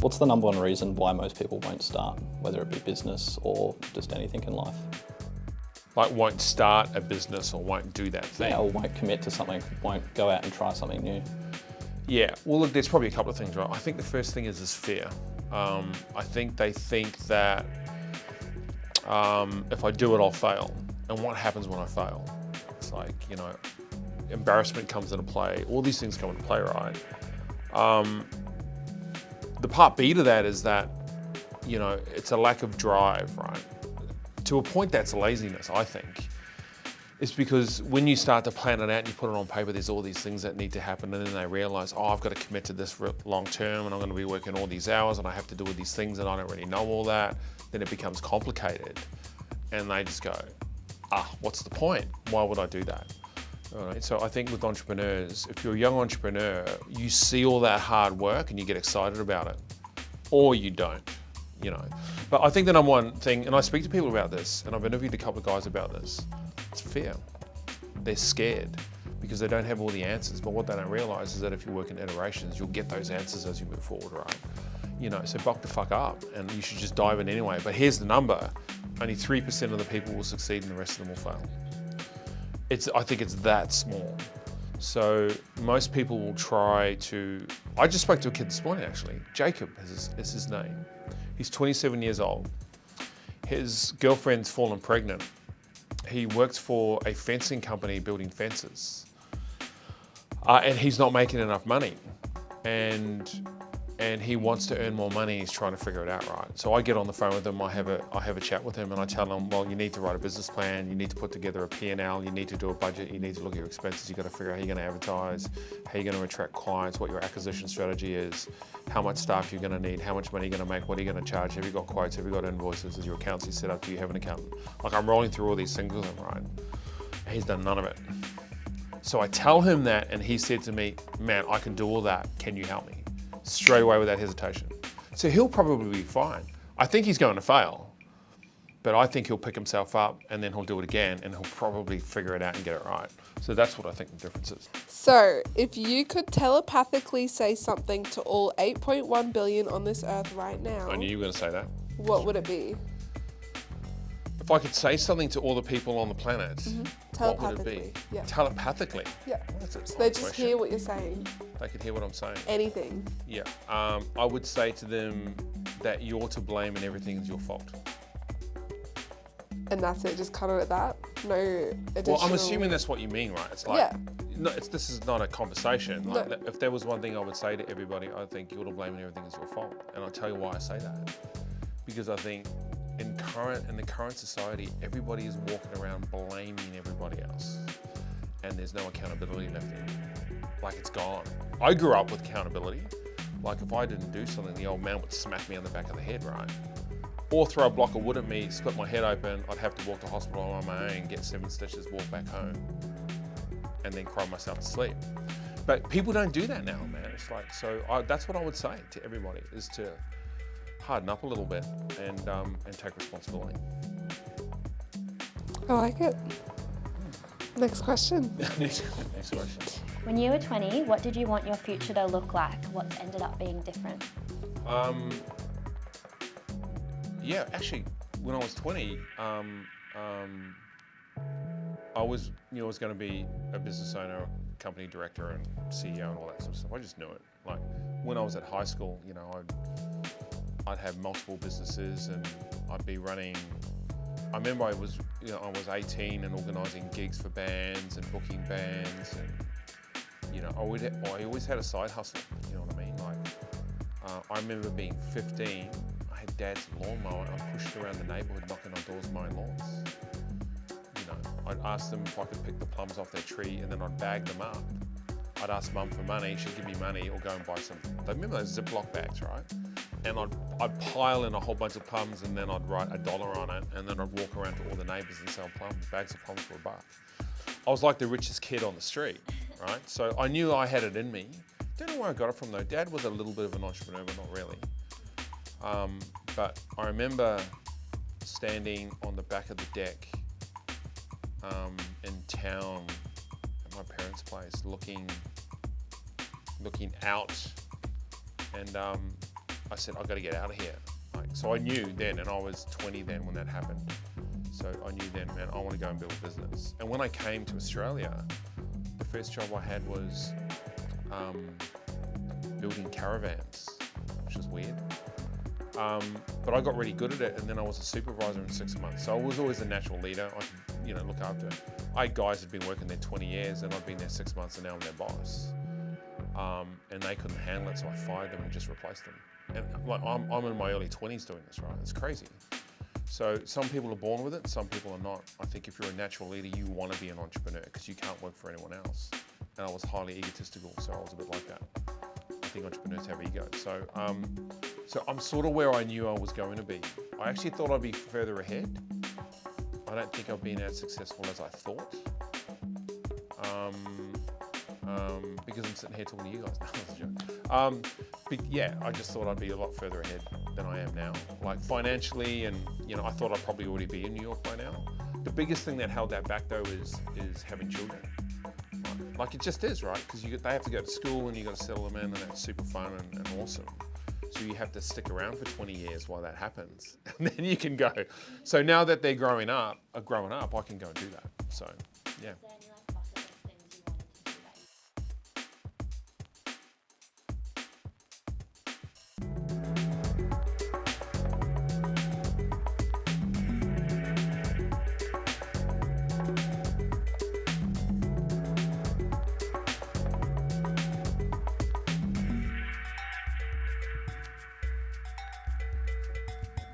What's the number one reason why most people won't start, whether it be business or just anything in life? Like won't start a business or won't do that thing. Yeah, or won't commit to something, won't go out and try something new. Yeah, well look, there's probably a couple of things, right? I think the first thing is fear. I think they think that if I do it, I'll fail. And what happens when I fail? It's like, embarrassment comes into play. All these things come into play, right? The part B to that is that, it's a lack of drive, right? To a point, that's laziness, I think. It's because when you start to plan it out and you put it on paper, there's all these things that need to happen, and then they realize, I've got to commit to this for long term, and I'm going to be working all these hours, and I have to do all these things, and I don't really know all that. Then it becomes complicated, and they just go, what's the point? Why would I do that? All right. So I think with entrepreneurs, if you're a young entrepreneur, you see all that hard work and you get excited about it, or you don't. But I think the number one thing, and I speak to people about this, and I've interviewed a couple of guys about this, it's fear. They're scared because they don't have all the answers, but what they don't realize is that if you work in iterations, you'll get those answers as you move forward, right? So buck the fuck up, and you should just dive in anyway. But here's the number, only 3% of the people will succeed and the rest of them will fail. I think it's that small. So most people will try to, I just spoke to a kid this morning actually, Jacob is his name. He's 27 years old. His girlfriend's fallen pregnant. He works for a fencing company building fences. And he's not making enough money. And he wants to earn more money. He's trying to figure it out, right? So I get on the phone with him. I have a chat with him, and I tell him, well, you need to write a business plan. You need to put together a P&L. You need to do a budget. You need to look at your expenses. You got to figure out how you're going to advertise, how you're going to attract clients, what your acquisition strategy is, how much staff you're going to need, how much money you're going to make, what are you going to charge? Have you got quotes? Have you got invoices? Is your accountancy set up? Do you have an accountant? Like, I'm rolling through all these things with him, right? And he's done none of it. So I tell him that, and he said to me, man, I can do all that. Can you help me? Straight away without hesitation. So he'll probably be fine. I think he's going to fail, but I think he'll pick himself up and then he'll do it again, and he'll probably figure it out and get it right. So that's what I think the difference is. So if you could telepathically say something to all 8.1 billion on this earth right now, I knew you were going to say that. What would it be? If I could say something to all the people on the planet, what would it be? Yeah. Telepathically? Yeah. Well, that's a So they hard just question. hear what you're saying. They can hear what I'm saying. Anything. Yeah. I would say to them that you're to blame and everything is your fault. And that's it, just cut it at that? No additional... Well, I'm assuming that's what you mean, right? It's like, Yeah. no, this is not a conversation. Like, No. if there was one thing I would say to everybody, I think you're to blame and everything is your fault. And I'll tell you why I say that. Because I think in the current society, everybody is walking around blaming everybody else. And there's no accountability left in. Like, it's gone. I grew up with accountability. Like, if I didn't do something, the old man would smack me on the back of the head, right? Or throw a block of wood at me, split my head open, I'd have to walk to hospital on my own, get 7 stitches, walk back home, and then cry myself to sleep. But people don't do that now, man. It's like, that's what I would say to everybody, is to harden up a little bit and take responsibility. I like it. Next question. Next question. When you were 20, what did you want your future to look like? What's ended up being different? Yeah, actually, when I was 20, I was going to be a business owner, company director, and CEO, and all that sort of stuff. I just knew it. Like, when I was at high school, I'd have multiple businesses, and I'd be running. I remember I was 18 and organising gigs for bands and booking bands, and I always had a side hustle. You know what I mean? Like, I remember being 15. I had Dad's lawnmower. I pushed around the neighbourhood, knocking on doors, mowing lawns. I'd ask them if I could pick the plums off their tree, and then I'd bag them up. I'd ask Mum for money. She'd give me money, or go and buy some. Remember those Ziploc bags, right? And I'd pile in a whole bunch of plums, and then I'd write $1 on it, and then I'd walk around to all the neighbours and sell bags of plums for $1. I was like the richest kid on the street, right? So I knew I had it in me. Don't know where I got it from though. Dad was a little bit of an entrepreneur, but not really. But I remember standing on the back of the deck in town at my parents' place, looking out, and I said, I've got to get out of here. Like, so I knew then, and I was 20 then when that happened. So I knew then, man, I want to go and build a business. And when I came to Australia, the first job I had was building caravans, which was weird. But I got really good at it, and then I was a supervisor in 6 months. So I was always a natural leader. I could, look after it. I had guys who'd been working there 20 years, and I'd been there 6 months, and now I'm their boss. And they couldn't handle it, so I fired them and just replaced them. And like I'm in my early 20s doing this, right? It's crazy. So some people are born with it, some people are not. I think if you're a natural leader, you want to be an entrepreneur because you can't work for anyone else. And I was highly egotistical, so I was a bit like that. I think entrepreneurs have ego. So I'm sort of where I knew I was going to be. I actually thought I'd be further ahead. I don't think I've been as successful as I thought. Because I'm sitting here talking to you guys. No, that's a joke. But yeah, I just thought I'd be a lot further ahead than I am now. Like financially, and I thought I'd probably already be in New York by now. The biggest thing that held that back though is having children. Like it just is, right? Because they have to go to school and you got to settle them in, and that's super fun and awesome. So you have to stick around for 20 years while that happens, and then you can go. So now that they're growing up, I can go and do that. So yeah.